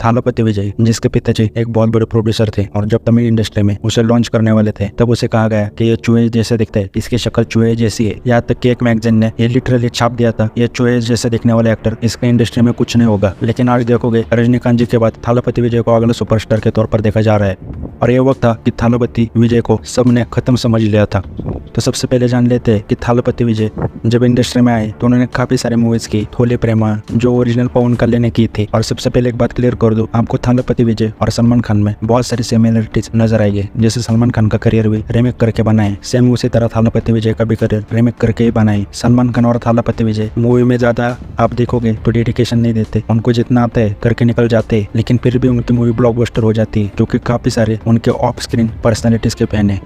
थालापति विजय, जिसके पिताजी एक बहुत बड़े प्रोड्यूसर थे और जब तमिल इंडस्ट्री में उसे लॉन्च करने वाले थे तब उसे कहा गया कि ये चूहे जैसे दिखते हैं, इसकी शक्ल चूहे जैसी है। यहाँ तक कि एक मैगजीन ने ये लिटरली छाप दिया था, ये चूहे जैसे दिखने वाले एक्टर इसके इंडस्ट्री में कुछ नहीं होगा। लेकिन आज देखोगे रजनीकांत जी के बाद थालापति विजय को अगले सुपरस्टार के तौर पर देखा जा रहा है और ये वक्त था कि थालापति विजय को सबने खत्म समझ लिया था। तो सबसे पहले जान लेते हैं कि थालापति विजय जब इंडस्ट्री में आए तो उन्होंने काफी सारे मूवीज की, थोले प्रेमा जो ओरिजिनल पवन कल्याण ने की थी। और सबसे पहले एक बात क्लियर कर दूं, आपको थालापति विजय और सलमान खान में बहुत सारी सिमिलरिटीज नजर आएगी। जैसे सलमान खान का करियर भी रीमेक करके बनाए, सेम उसी तरह थालापति विजय का भी करियर रीमेक करके ही बनाए। सलमान खान और थालापति विजय मूवी में ज्यादा आप देखोगे तो डेडिकेशन नहीं देते, उनको जितना आता है करके निकल जाते, लेकिन फिर भी उनकी मूवी ब्लॉकबस्टर हो जाती है क्योंकि काफी सारे उनके ऑफ स्क्रीन पर्सनैलिटीज के फैन है।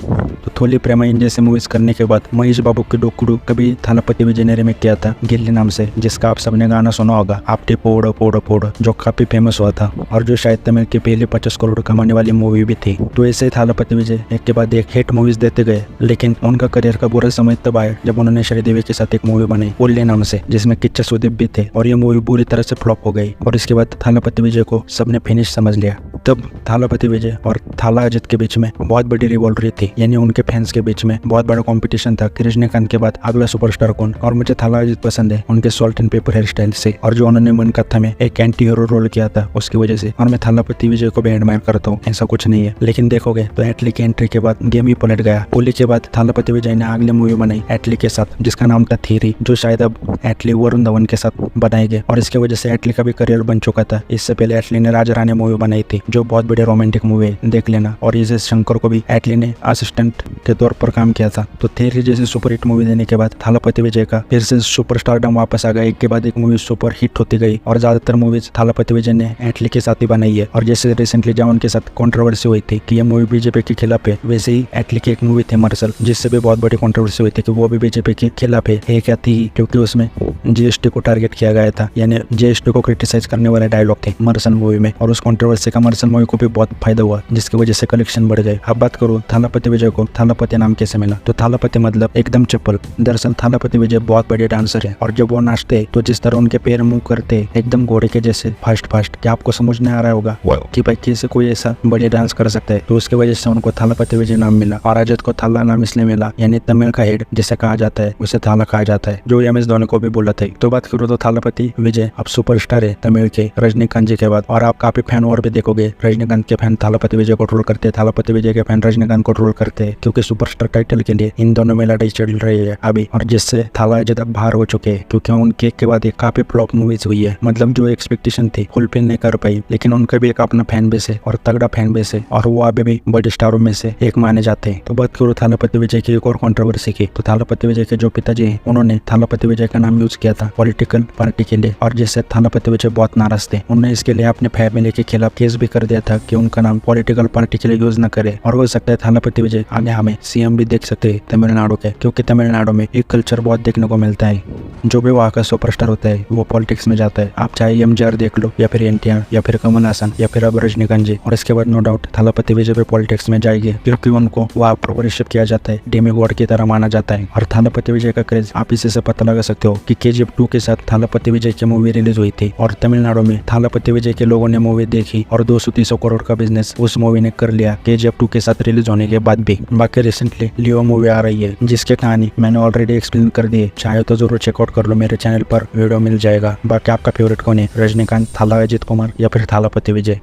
तो थोली प्रेमा इन जैसे मूवीज करने के बाद महेश बाबू के डोकुडू कभी थालापति विजय ने रीमेक किया था गिल्ली नाम से, जिसका आप सबने गाना सुना होगा आपटे पोड़ो पोड़ो पोड़ो, जो काफी फेमस हुआ था और जो शायद तमिल की पहली 50 करोड़ कमाने वाली मूवी भी थी। तो ऐसे थालापति विजय एक के बाद एक हिट मूवीज देते गए, लेकिन उनका करियर का बुरा समय तब आया जब उन्होंने श्रीदेवी के साथ एक मूवी बनाई ओल्ले नाम से, जिसमें किच्चा सुदीप भी थे और ये मूवी बुरी तरह से फ्लॉप हो गई। और इसके बाद थालापति विजय को सबने फिनिश समझ लिया। तब थालापति विजय और थाला अजित के बीच में बहुत बड़ी रिवॉल्वरी थी, यानी उनके फैंस के बीच में बहुत बड़ा कंपटीशन था कि रजनीकांत के बाद अगला सुपरस्टार कौन। और मुझे थाला अजित पसंद है उनके salt and pepper hair style से, और जो उन्होंने मन कथा में एक एंटी हीरो रोल किया था उसकी वजह से। और मैं थालापति विजय को भी एडमायर करता हूँ, ऐसा कुछ नहीं है। लेकिन देखोगे तो एटली की एंट्री के बाद गेम ही पलट गया। होली के बाद थालापति विजय ने अगली मूवी बनाई एटली के साथ, जिसका नाम था थीरी, जो शायद अब एटली वरुण धवन के साथ बनाई गई और इसकी वजह से एटली का भी करियर बन चुका था। इससे पहले एटली ने राजा रानी मूवी बनाई थी जो बहुत बड़ी रोमांटिक मूवी है, देख लेना। और इसे शंकर को भी एटली ने असिस्टेंट के तौर पर काम किया था। तो थीरी जैसी सुपर हिट मूवी देने के बाद थालापति विजय का फिर से सुपरस्टारडम वापस आ गया। एक के बाद एक मूवी सुपर हिट होती गई और ज्यादातर मूवीज थालापति विजय ने एटली के साथ ही बनाई है। और जैसे रिसेंटली जब उनके साथ कंट्रोवर्सी हुई थी कि ये मूवी बीजेपी के खिलाफ है, वैसे ही एटली की एक मूवी थी मर्सल, जिससे भी बहुत बड़ी कंट्रोवर्सी हुई थी कि वो भी बीजेपी के खिलाफ है क्या थी, क्योंकि उसमें जीएसटी को टारगेट किया गया था, यानी जीएसटी को क्रिटिसाइज करने वाले डायलॉग थे मर्सल मूवी में। और उस कंट्रोवर्सी का मर्सल मूवी को भी बहुत फायदा हुआ, जिसकी वजह से कलेक्शन बढ़ गए। अब बात करूँ थालापति विजय को थालापति नाम कैसे मिला, तो थालापति मतलब एकदम चप्पल। दरअसल थालापति विजय बहुत बड़े डांसर है और जब वो नाचते तो जिस तरह उनके पैर मूव करते एकदम घोड़े के जैसे फास्ट फास्ट, क्या आपको समझ नहीं आ रहा होगा कि भाई कैसे कोई ऐसा बड़े डांस कर सकता है। तो उसकी वजह से उनको थालापति विजय नाम मिला। और अजित को थाला नाम इसलिए मिला, यानी तमिल का हेड जिसे कहा जाता है उसे थाला कहा जाता है, जो MS धोनी को भी बोला था। तो बात करूँ तो थालापति विजय अब सुपरस्टार है तमिल के रजनीकांत जी के बाद। और आप काफी फैन और भी देखोगे, रजनीकांत के फैन थालापति विजय को ट्रोल करते, थालापति विजय के फैन रजनीकांत को ट्रोल करते, क्योंकि सुपरस्टार टाइटल के लिए इन दोनों में लड़ाई चल रही है अभी। और जिससे थाला अजित अब बाहर हो चुके हैं, क्योंकि उनके के बाद एक काफी फ्लॉप मूवीज हुई है, मतलब जो एक्सपेक्टेशन थी फुलफिल नहीं कर पाई। लेकिन उनका भी एक अपना फैन बेस है और तगड़ा फैन बेस है और वो अभी भी बड़े स्टारों में से एक माने जाते हैं। तो बात करूँ थालापति विजय की एक और कंट्रोवर्सी की, तो थालापति विजय के जो पिताजी हैं उन्होंने थालापति विजय का नाम यूज किया था पॉलिटिकल पार्टी के लिए, और जिससे थालापति विजय बहुत नाराज थे। उन्होंने इसके लिए अपने फैमिली के खिलाफ केस भी कर दिया था कि उनका नाम पॉलिटिकल पार्टी के लिए यूज न करे। और हो सकता है थालापति विजय आगे हमें CM भी देख सकते हैं तमिलनाडु के, क्योंकि तमिलनाडु में एक कल्चर बहुत देखने को मिलता है। जो भी वहाँ का सुपरस्टार होता है वो पॉलिटिक्स में जाता है। आप चाहे MGR देख लो या फिर NTR या फिर कमल हासन या फिर अब रजनीकांत जी। और इसके बाद नो डाउट थालापति विजय भी पॉलिटिक्स में जाएगी, क्योंकि उनको वहाँ प्रोवरशिप किया जाता है, डेमीगॉड की तरह माना जाता है। और थालापति विजय का क्रेज आप इसी से पता लगा सकते हो कि KGF 2 के साथ थालापति विजय की मूवी रिलीज हुई थी और तमिलनाडु में थालापति विजय के लोगों ने मूवी देखी और 200-300 करोड़ का बिजनेस उस मूवी ने कर लिया KGF 2 के साथ रिलीज होने के बाद भी। बाकी रिसेंटली लियो मूवी आ रही है जिसकी कहानी मैंने ऑलरेडी एक्सप्लेन कर दी है, चाहे तो जरूर चेकआउट कर लो, मेरे चैनल पर वीडियो मिल जाएगा। बाकी आपका फेवरेट कौन है, रजनीकांत, थाला अजित कुमार या फिर थालापति विजय?